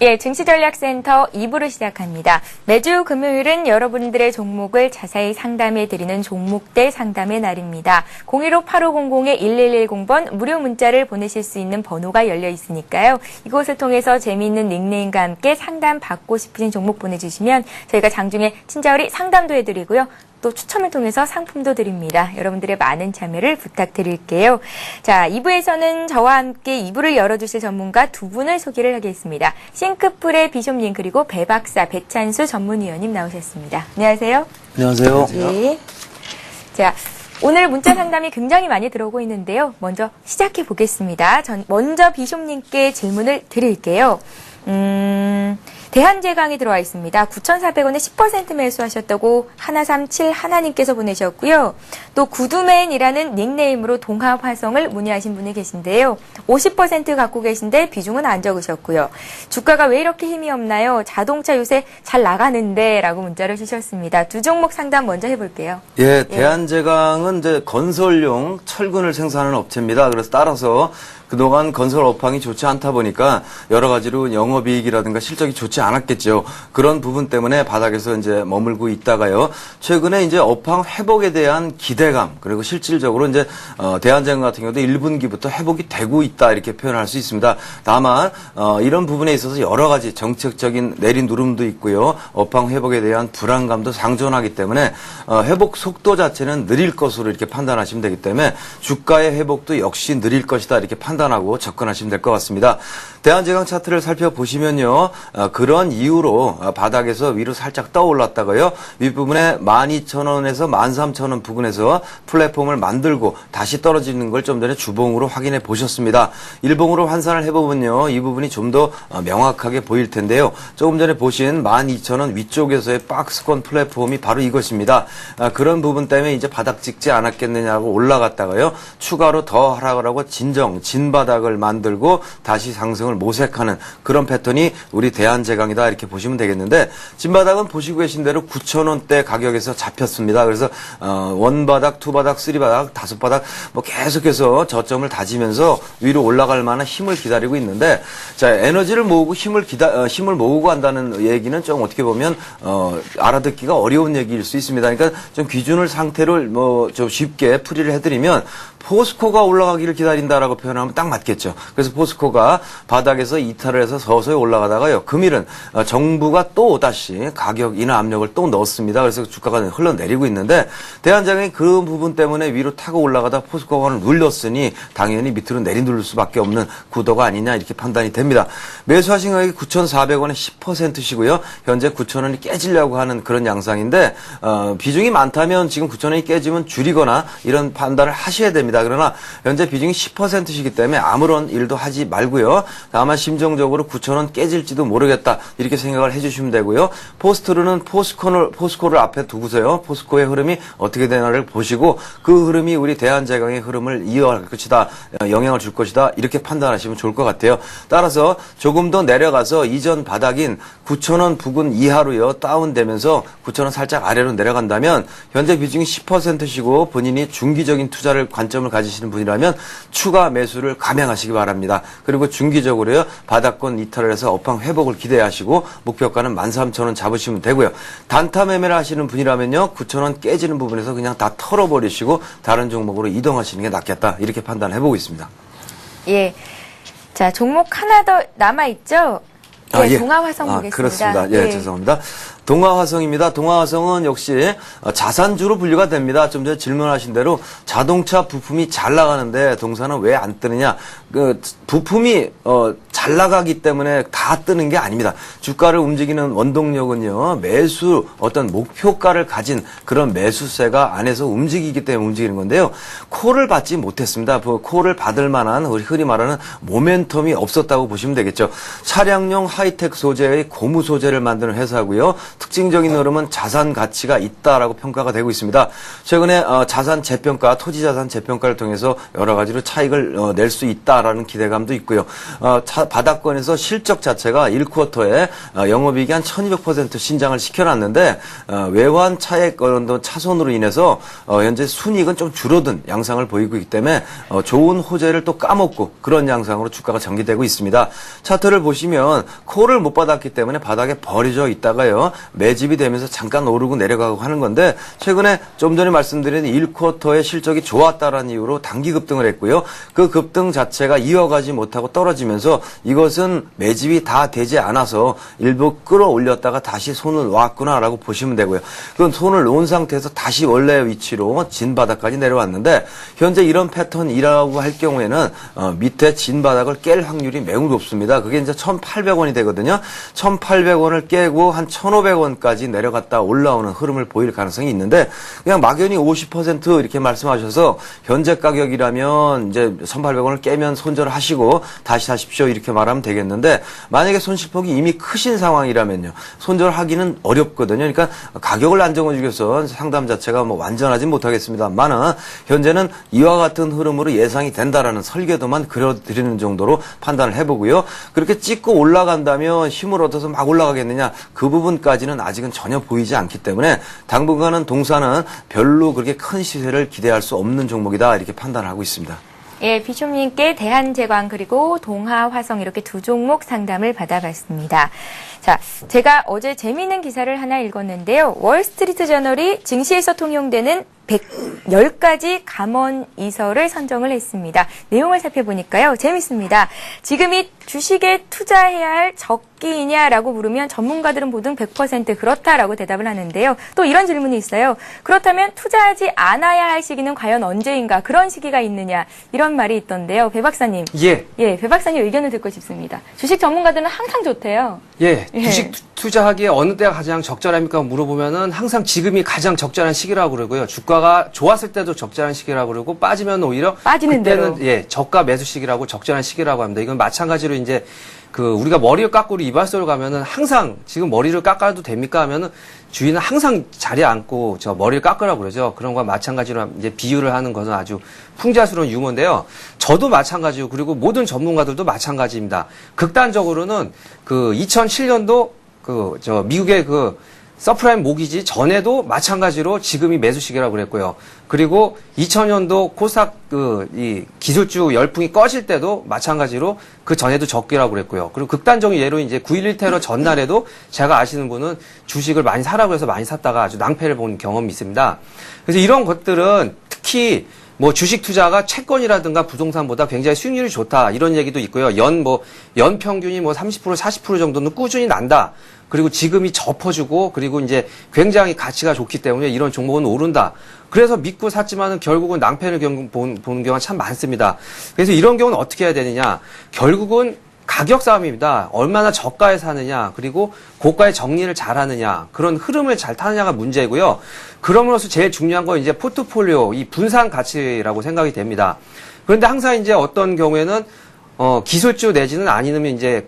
예, 증시전략센터 2부를 시작합니다. 매주 금요일은 여러분들의 종목을 자세히 상담해드리는 종목대 상담의 날입니다. 015-8500-1110번 무료 문자를 보내실 수 있는 번호가 열려 있으니까요. 이곳을 통해서 재미있는 닉네임과 함께 상담 받고 싶으신 종목 보내주시면 저희가 장중에 친절히 상담도 해드리고요. 또 추첨을 통해서 상품도 드립니다. 여러분들의 많은 참여를 부탁드릴게요. 자, 2부에서는 저와 함께 2부를 열어주실 전문가 두 분을 소개를 하겠습니다. 싱크풀의 비숍님 그리고 배박사 배찬수 전문위원님 나오셨습니다. 안녕하세요. 안녕하세요. 예. 자, 오늘 문자 상담이 굉장히 많이 들어오고 있는데요. 먼저 시작해 보겠습니다. 먼저 비숍님께 질문을 드릴게요. 대한제강이 들어와 있습니다. 9,400원에 10% 매수하셨다고 하나삼칠 하나님께서 보내셨고요. 또 구두맨이라는 닉네임으로 동합화성을 문의하신 분이 계신데요. 50% 갖고 계신데 비중은 안 적으셨고요. 주가가 왜 이렇게 힘이 없나요? 자동차 요새 잘 나가는데 라고 문자를 주셨습니다. 두 종목 상담 먼저 해볼게요. 예, 대한제강은 이제 건설용 철근을 생산하는 업체입니다. 그래서 따라서 그동안 건설 업황이 좋지 않다 보니까 여러 가지로 영업이익이라든가 실적이 좋지 않았겠죠. 그런 부분 때문에 바닥에서 이제 머물고 있다가요. 최근에 이제 업황 회복에 대한 기대감 그리고 실질적으로 이제 대한제강 같은 경우도 1분기부터 회복이 되고 있다 이렇게 표현할 수 있습니다. 다만 이런 부분에 있어서 여러 가지 정책적인 내리누름도 있고요. 업황 회복에 대한 불안감도 상존하기 때문에 회복 속도 자체는 느릴 것으로 이렇게 판단하시면 되기 때문에 주가의 회복도 역시 느릴 것이다 이렇게 판단하고 접근하시면 될 것 같습니다. 대한제강 차트를 살펴보시면요. 그런 이유로 바닥에서 위로 살짝 떠올랐다가요. 윗부분에 12,000원에서 13,000원 부근에서 플랫폼을 만들고 다시 떨어지는 걸 좀 전에 주봉으로 확인해 보셨습니다. 일봉으로 환산을 해보면요. 이 부분이 좀 더 명확하게 보일 텐데요. 조금 전에 보신 12,000원 위쪽에서의 박스권 플랫폼이 바로 이것입니다. 그런 부분 때문에 이제 바닥 찍지 않았겠느냐고 올라갔다가요. 추가로 더 하락을 하고 진바닥을 만들고 다시 상승을 모색하는 그런 패턴이 우리 대한제강이다 이렇게 보시면 되겠는데 진바닥은 보시고 계신 대로 9,000원대 가격에서 잡혔습니다. 그래서 원바닥, 투바닥, 쓰리바닥, 다섯바닥 뭐 계속해서 저점을 다지면서 위로 올라갈 만한 힘을 기다리고 있는데 자 에너지를 모으고 힘을 모으고 한다는 얘기는 좀 어떻게 보면 알아듣기가 어려운 얘기일 수 있습니다. 그러니까 좀 기준을 상태를 뭐 좀 쉽게 풀이를 해드리면 포스코가 올라가기를 기다린다라고 표현하면 딱 맞겠죠. 그래서 포스코가 바닥에서 이탈을 해서 서서히 올라가다가요. 금일은 정부가 또 다시 가격 인하 압력을 또 넣었습니다. 그래서 주가가 흘러내리고 있는데 대한제강이 그 부분 때문에 위로 타고 올라가다 포스코가 눌렸으니 당연히 밑으로 내리누를 수밖에 없는 구도가 아니냐 이렇게 판단이 됩니다. 매수하신 가격이 9,400원에 10%시고요. 현재 9,000원이 깨지려고 하는 그런 양상인데 비중이 많다면 지금 9,000원이 깨지면 줄이거나 이런 판단을 하셔야 됩니다. 그러나 현재 비중이 10%시기 때문에 아무런 일도 하지 말고요. 다만 심정적으로 9,000원 깨질지도 모르겠다 이렇게 생각을 해주시면 되고요. 포스트로는 포스코를 앞에 두고서요. 포스코의 흐름이 어떻게 되나를 보시고 그 흐름이 우리 대한제강의 흐름을 이어갈 것이다. 영향을 줄 것이다. 이렇게 판단하시면 좋을 것 같아요. 따라서 조금 더 내려가서 이전 바닥인 9,000원 부근 이하로요. 다운되면서 9,000원 살짝 아래로 내려간다면 현재 비중이 10%시고 본인이 중기적인 투자를 관점을 가지시는 분이라면 추가 매수를 감행하시기 바랍니다. 그리고 중기적으로요. 바닥권 이탈을 해서 업황 회복을 기대하시고 목표가는 13,000원 잡으시면 되고요. 단타 매매를 하시는 분이라면요. 9,000원 깨지는 부분에서 그냥 다 털어버리시고 다른 종목으로 이동하시는 게 낫겠다. 이렇게 판단해보고 있습니다. 예. 자, 종목 하나 더 남아있죠? 네, 예. 동합화성 보겠습니다. 그렇습니다. 예, 죄송합니다. 동화화성입니다. 동화화성은 역시 자산주로 분류가 됩니다. 좀 전에 질문하신 대로 자동차 부품이 잘 나가는데 동사는 왜 안 뜨느냐. 그 부품이 잘 나가기 때문에 다 뜨는 게 아닙니다. 주가를 움직이는 원동력은요. 매수 어떤 목표가를 가진 그런 매수세가 안에서 움직이기 때문에 움직이는 건데요. 콜을 받지 못했습니다. 콜을 받을 만한 흔히 말하는 모멘텀이 없었다고 보시면 되겠죠. 차량용 하이텍 소재의 고무 소재를 만드는 회사고요. 특징적인 흐름은 자산 가치가 있다라고 평가가 되고 있습니다. 최근에 자산 재평가, 토지 자산 재평가를 통해서 여러 가지로 차익을 낼 수 있다라는 기대감도 있고요. 바닥권에서 실적 자체가 1쿼터에 영업이익이 한 1200% 신장을 시켜놨는데 외환 차액 차손으로 인해서 현재 순이익은 좀 줄어든 양상을 보이고 있기 때문에 좋은 호재를 또 까먹고 그런 양상으로 주가가 전개되고 있습니다. 차트를 보시면 콜을 못 받았기 때문에 바닥에 버려져 있다가요. 매집이 되면서 잠깐 오르고 내려가고 하는 건데 최근에 좀 전에 말씀드린 1쿼터의 실적이 좋았다라는 이유로 단기 급등을 했고요. 그 급등 자체가 이어가지 못하고 떨어지면서 이것은 매집이 다 되지 않아서 일부 끌어올렸다가 다시 손을 놨구나라고 보시면 되고요. 그건 손을 놓은 상태에서 다시 원래 위치로 진바닥까지 내려왔는데 현재 이런 패턴이라고 할 경우에는 밑에 진바닥을 깰 확률이 매우 높습니다. 그게 이제 1,800원이 되거든요. 1,800원을 깨고 한 1,500원까지 내려갔다 올라오는 흐름을 보일 가능성이 있는데 그냥 막연히 50% 이렇게 말씀하셔서 현재 가격이라면 이제 1,800원을 깨면 손절을 하시고 다시 사십시오 이렇게 말하면 되겠는데 만약에 손실폭이 이미 크신 상황이라면요. 손절하기는 어렵거든요. 그러니까 가격을 안정해 주겠어 상담 자체가 뭐 완전하진 못하겠습니다만은 현재는 이와 같은 흐름으로 예상이 된다라는 설계도만 그려드리는 정도로 판단을 해보고요. 그렇게 찍고 올라간다면 힘을 얻어서 막 올라가겠느냐 그 부분까지는 아직은 전혀 보이지 않기 때문에 당분간은 동사는 별로 그렇게 큰 시세를 기대할 수 없는 종목이다 이렇게 판단을 하고 있습니다. 예, 비숍님께 대한제광 그리고 동하화성 이렇게 두 종목 상담을 받아봤습니다. 자, 제가 어제 재미있는 기사를 하나 읽었는데요. 월스트리트 저널이 증시에서 통용되는 110가지 감원 이설을 선정을 했습니다. 내용을 살펴보니까요. 재밌습니다. 지금이 주식에 투자해야 할 적기이냐라고 물으면 전문가들은 모두 100% 그렇다라고 대답을 하는데요. 또 이런 질문이 있어요. 그렇다면 투자하지 않아야 할 시기는 과연 언제인가? 그런 시기가 있느냐? 이런 말이 있던데요. 배 박사님. 예. 예, 배 박사님 의견을 듣고 싶습니다. 주식 전문가들은 항상 좋대요. 예. 예. 주식 투자하기에 어느 때가 가장 적절합니까? 물어보면은 항상 지금이 가장 적절한 시기라고 그러고요. 주가가 좋았을 때도 적절한 시기라고 그러고 빠지면 오히려 빠지는 그때는 대로. 예, 저가 매수 시기라고 적절한 시기라고 합니다. 이건 마찬가지로 이제 우리가 머리를 깎고 이발소를 가면은 항상 지금 머리를 깎아도 됩니까? 하면은 주인은 항상 자리에 앉고 저 머리를 깎으라고 그러죠. 그런 거와 마찬가지로 이제 비유를 하는 것은 아주 풍자스러운 유머인데요. 저도 마찬가지고 그리고 모든 전문가들도 마찬가지입니다. 극단적으로는 2007년도 미국의 서프라임 모기지 전에도 마찬가지로 지금이 매수 시기라고 그랬고요. 그리고 2000년도 코스닥 이 기술주 열풍이 꺼질 때도 마찬가지로 그 전에도 적기라고 그랬고요. 그리고 극단적인 예로 이제 9.11 테러 전날에도 제가 아시는 분은 주식을 많이 사라고 해서 많이 샀다가 아주 낭패를 본 경험이 있습니다. 그래서 이런 것들은 특히 주식 투자가 채권이라든가 부동산보다 굉장히 수익률이 좋다. 이런 얘기도 있고요. 연 평균이 30% 40% 정도는 꾸준히 난다. 그리고 지금이 접어주고 그리고 이제 굉장히 가치가 좋기 때문에 이런 종목은 오른다. 그래서 믿고 샀지만은 결국은 낭패를 보는 경우가 참 많습니다. 그래서 이런 경우는 어떻게 해야 되느냐? 결국은 가격 싸움입니다. 얼마나 저가에 사느냐, 그리고 고가의 정리를 잘하느냐, 그런 흐름을 잘 타느냐가 문제고요. 그럼으로써 제일 중요한 건 이제 포트폴리오, 이 분산 가치라고 생각이 됩니다. 그런데 항상 이제 어떤 경우에는 기술주 내지는 아니면 이제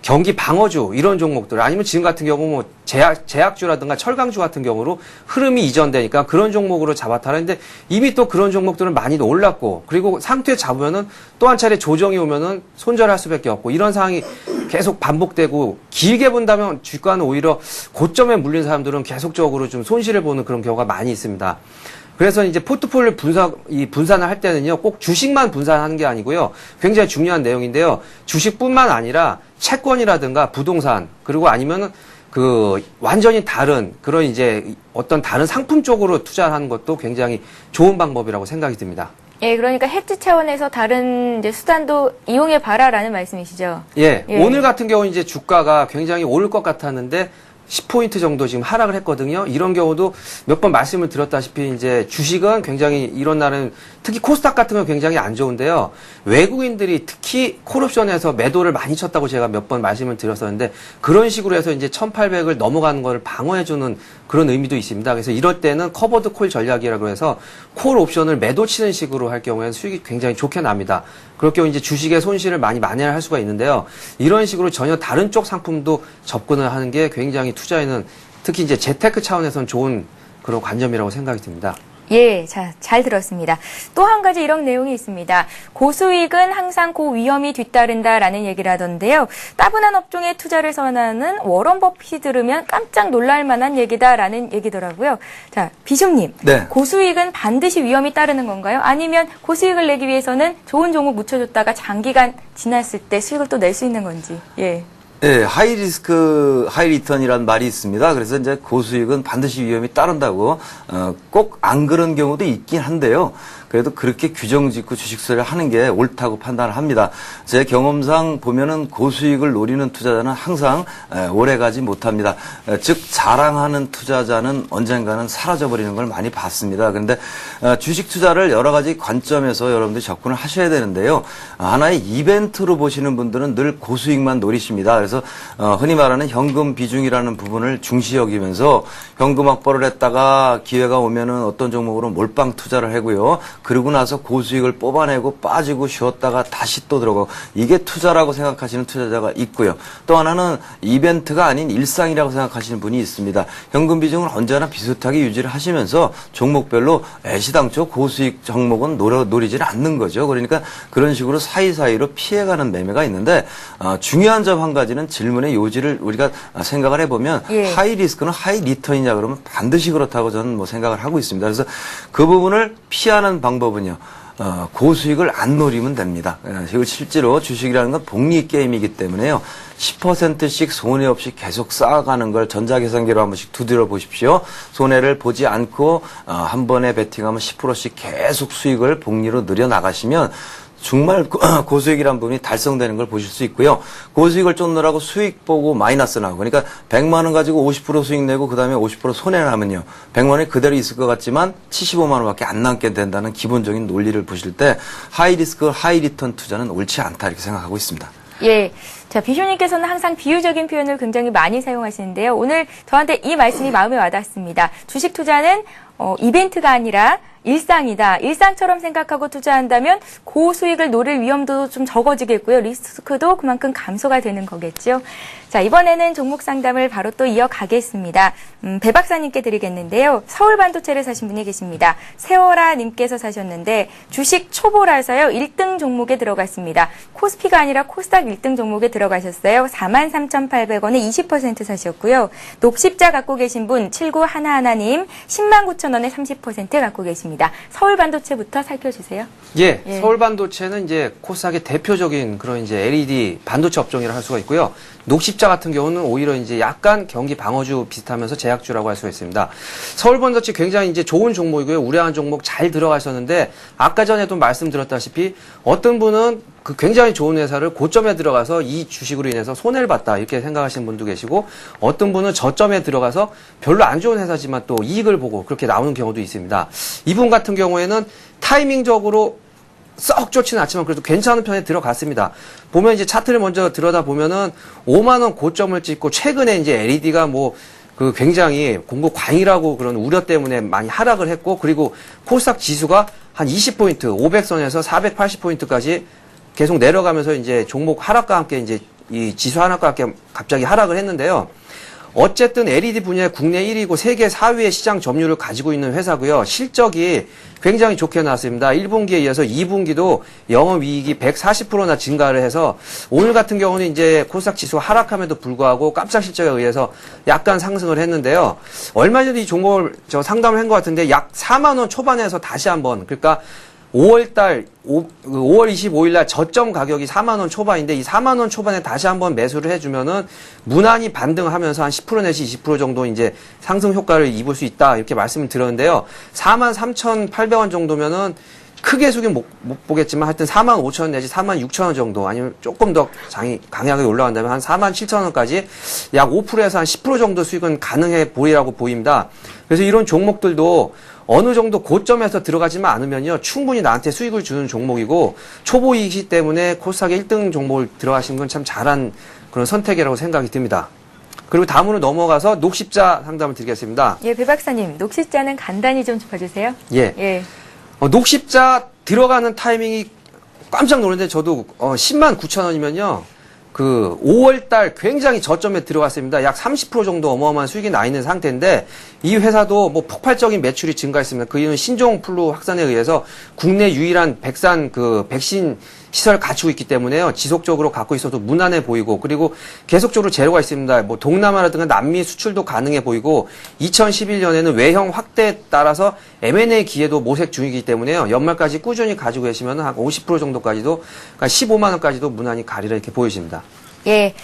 경기 방어주 이런 종목들 아니면 지금 같은 경우 제약주라든가 철강주 같은 경우로 흐름이 이전되니까 그런 종목으로 잡아타는데 이미 또 그런 종목들은 많이 올랐고 그리고 상태 잡으면은 또 한 차례 조정이 오면은 손절할 수밖에 없고 이런 상황이 계속 반복되고 길게 본다면 주가는 오히려 고점에 물린 사람들은 계속적으로 좀 손실을 보는 그런 경우가 많이 있습니다. 그래서 이제 포트폴리오 분산을 할 때는요, 꼭 주식만 분산하는 게 아니고요, 굉장히 중요한 내용인데요, 주식뿐만 아니라 채권이라든가 부동산, 그리고 아니면은 완전히 다른, 그런 이제 어떤 다른 상품 쪽으로 투자를 하는 것도 굉장히 좋은 방법이라고 생각이 듭니다. 예, 그러니까 헤지 차원에서 다른 이제 수단도 이용해 봐라라는 말씀이시죠? 예, 예. 오늘 같은 경우 이제 주가가 굉장히 오를 것 같았는데, 10포인트 정도 지금 하락을 했거든요. 이런 경우도 몇 번 말씀을 드렸다시피 이제 주식은 굉장히 이런 날은 특히 코스닥 같은 건 굉장히 안 좋은데요. 외국인들이 특히 콜옵션에서 매도를 많이 쳤다고 제가 몇 번 말씀을 드렸었는데 그런 식으로 해서 이제 1800을 넘어가는 거를 방어해주는 그런 의미도 있습니다. 그래서 이럴 때는 커버드 콜 전략이라고 해서 콜 옵션을 매도 치는 식으로 할 경우에는 수익이 굉장히 좋게 납니다. 그럴 경우 이제 주식의 손실을 많이 만회할 수가 있는데요. 이런 식으로 전혀 다른 쪽 상품도 접근을 하는 게 굉장히 투자에는 특히 이제 재테크 차원에서는 좋은 그런 관점이라고 생각이 듭니다. 예, 자, 잘 들었습니다. 또 한 가지 이런 내용이 있습니다. 고수익은 항상 고위험이 뒤따른다라는 얘기를 하던데요. 따분한 업종에 투자를 선언하는 워런 버핏이 들으면 깜짝 놀랄 만한 얘기다라는 얘기더라고요. 자, 비숍님. 네. 고수익은 반드시 위험이 따르는 건가요? 아니면 고수익을 내기 위해서는 좋은 종목 묻혀줬다가 장기간 지났을 때 수익을 또 낼 수 있는 건지. 예. 예, 하이 리스크, 하이 리턴이라는 말이 있습니다. 그래서 이제 고수익은 반드시 위험이 따른다고, 꼭 안 그런 경우도 있긴 한데요. 그래도 그렇게 규정 짓고 주식 투자를 하는 게 옳다고 판단을 합니다. 제 경험상 보면은 고수익을 노리는 투자자는 항상 오래 가지 못합니다. 즉 자랑하는 투자자는 언젠가는 사라져버리는 걸 많이 봤습니다. 그런데 주식 투자를 여러 가지 관점에서 여러분들이 접근을 하셔야 되는데요. 하나의 이벤트로 보시는 분들은 늘 고수익만 노리십니다. 그래서 흔히 말하는 현금 비중이라는 부분을 중시 여기면서 현금 확보를 했다가 기회가 오면은 어떤 종목으로 몰빵 투자를 하고요. 그러고 나서 고수익을 뽑아내고 빠지고 쉬었다가 다시 또 들어가고 이게 투자라고 생각하시는 투자자가 있고요. 또 하나는 이벤트가 아닌 일상이라고 생각하시는 분이 있습니다. 현금 비중을 언제나 비슷하게 유지를 하시면서 종목별로 애시당초 고수익 종목은 노리지는 않는 거죠. 그러니까 그런 식으로 사이사이로 피해가는 매매가 있는데 중요한 점 한 가지는 질문의 요지를 우리가 생각을 해보면 예. 하이 리스크는 하이 리턴이냐 그러면 반드시 그렇다고 저는 뭐 생각을 하고 있습니다. 그래서 그 부분을 피하는 방법은요. 고수익을 안 노리면 됩니다. 실제로 주식이라는 건 복리 게임이기 때문에요. 10%씩 손해 없이 계속 쌓아가는 걸 전자계산기로 한 번씩 두드려 보십시오. 손해를 보지 않고 한 번에 베팅하면 10%씩 계속 수익을 복리로 늘려 나가시면 정말 고수익이라는 부분이 달성되는 걸 보실 수 있고요. 고수익을 쫓느라고 수익 보고 마이너스 나고 그러니까 100만 원 가지고 50% 수익 내고 그다음에 50% 손해 나면요. 100만 원이 그대로 있을 것 같지만 75만 원밖에 안 남게 된다는 기본적인 논리를 보실 때 하이 리스크 하이 리턴 투자는 옳지 않다 이렇게 생각하고 있습니다. 예. 자, 비쇼님께서는 항상 비유적인 표현을 굉장히 많이 사용하시는데요. 오늘 저한테 이 말씀이 마음에 와닿습니다. 주식 투자는 이벤트가 아니라 일상이다. 일상처럼 생각하고 투자한다면 고수익을 노릴 위험도 좀 적어지겠고요. 리스크도 그만큼 감소가 되는 거겠죠. 자, 이번에는 종목 상담을 바로 또 이어가겠습니다. 배 박사님께 드리겠는데요. 서울 반도체를 사신 분이 계십니다. 세월아 님께서 사셨는데 주식 초보라서요. 1등 종목에 들어갔습니다. 코스피가 아니라 코스닥 1등 종목에 들어가셨어요. 43,800원에 20% 사셨고요. 녹십자 갖고 계신 분 7911님 109,000원에 30% 갖고 계십니다. 서울 반도체부터 살펴주세요. 예, 예. 서울 반도체는 이제 코스닥의 대표적인 그런 이제 LED 반도체 업종이라 할 수가 있고요. 녹십자 같은 경우는 오히려 이제 약간 경기 방어주 비슷하면서 제약주라고 할 수가 있습니다. 서울 반도체 굉장히 이제 좋은 종목이고요. 우량한 종목 잘 들어가셨는데 아까 전에도 말씀드렸다시피 어떤 분은 그 굉장히 좋은 회사를 고점에 들어가서 이 주식으로 인해서 손해를 봤다 이렇게 생각하시는 분도 계시고 어떤 분은 저점에 들어가서 별로 안 좋은 회사지만 또 이익을 보고 그렇게 나오는 경우도 있습니다. 이분 같은 경우에는 타이밍적으로 썩 좋지는 않지만 그래도 괜찮은 편에 들어갔습니다. 보면 이제 차트를 먼저 들여다보면은 5만원 고점을 찍고 최근에 이제 LED가 뭐 그 굉장히 공급 과잉이라고 그런 우려 때문에 많이 하락을 했고 그리고 코스닥 지수가 한 20포인트, 500선에서 480포인트까지 계속 내려가면서 이제 종목 하락과 함께 이제 이 지수 하락과 함께 갑자기 하락을 했는데요. 어쨌든 LED 분야의 국내 1위고 세계 4위의 시장 점유율을 가지고 있는 회사고요. 실적이 굉장히 좋게 나왔습니다. 1분기에 이어서 2분기도 영업이익이 140%나 증가를 해서 오늘 같은 경우는 이제 코스닥 지수가 하락함에도 불구하고 깜짝 실적에 의해서 약간 상승을 했는데요. 얼마 전에 이 종목을 상담을 한 것 같은데 약 4만 원 초반에서 다시 한번 그러니까 5월 25일 날 저점 가격이 4만 원 초반인데 이 4만 원 초반에 다시 한번 매수를 해주면은 무난히 반등하면서 한 10% 내지 20% 정도 이제 상승 효과를 입을 수 있다 이렇게 말씀을 드렸는데요. 4만 3,800원 정도면은 크게 수익은 못 보겠지만 하여튼 4만 5천 내지 4만 6천 원 정도 아니면 조금 더 강하게 올라간다면 한 4만 7천 원까지 약 5%에서 한 10% 정도 수익은 가능해 보이라고 보입니다. 그래서 이런 종목들도 어느 정도 고점에서 들어가지만 않으면요 충분히 나한테 수익을 주는 종목이고 초보이기 때문에 코스닥의 1등 종목을 들어가신 건 참 잘한 그런 선택이라고 생각이 듭니다. 그리고 다음으로 넘어가서 녹십자 상담을 드리겠습니다. 예, 배 박사님, 녹십자는 간단히 좀 짚어주세요. 예. 예. 녹십자 들어가는 타이밍이 깜짝 놀랐는데 저도 10만 9천 원이면요 그 5월 달 굉장히 저점에 들어갔습니다. 약 30% 정도 어마어마한 수익이 나 있는 상태인데 이 회사도 뭐 폭발적인 매출이 증가했습니다. 그 이유는 신종 플루 확산에 의해서 국내 유일한 백신 시설 갖추고 있기 때문에요. 지속적으로 갖고 있어도 무난해 보이고 그리고 계속적으로 재료가 있습니다. 뭐 동남아라든가 남미 수출도 가능해 보이고 2011년에는 외형 확대에 따라서 M&A 기회도 모색 중이기 때문에요. 연말까지 꾸준히 가지고 계시면 한 50% 정도까지도 그러니까 15만 원까지도 무난히 가리라 이렇게 보이십니다. 예.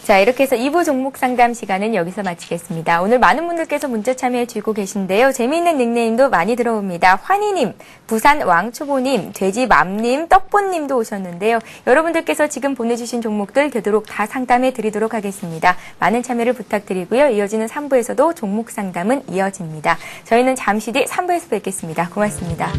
자, 이렇게 해서 2부 종목 상담 시간은 여기서 마치겠습니다. 오늘 많은 분들께서 문자 참여해 주고 계신데요. 재미있는 닉네임도 많이 들어옵니다. 환희님, 부산 왕초보님, 돼지맘님, 떡보님도 오셨는데요. 여러분들께서 지금 보내주신 종목들 되도록 다 상담해 드리도록 하겠습니다. 많은 참여를 부탁드리고요. 이어지는 3부에서도 종목 상담은 이어집니다. 저희는 잠시 뒤 3부에서 뵙겠습니다. 고맙습니다.